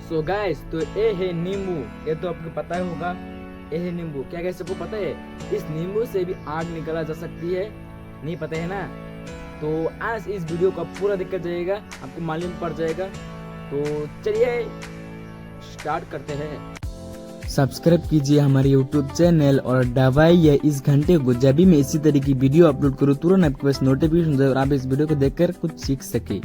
So guys, तो ये है नींबू। ये तो आपको पता ही होगा, ये है नींबू। क्या गाइस सबको पता है इस नींबू से भी आग निकाला जा सकती है? नहीं पता है ना? तो आज इस वीडियो को पूरा देखकर जाइएगा, आपको मालूम पड़ जाएगा। तो चलिए स्टार्ट करते हैं। सब्सक्राइब कीजिए हमारे YouTube चैनल और दबाइए इस घंटे को, जब भी मैं इसी तरह की वीडियो अपलोड करूँ तुरंत आपके पास नोटिफिकेशन जाए और आप इस वीडियो को देखकर कुछ सीख सके।